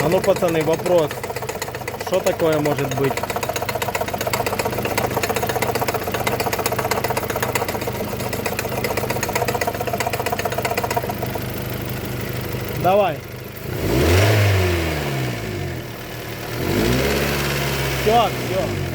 А ну, пацаны, вопрос. Что такое может быть? Давай. Все, все.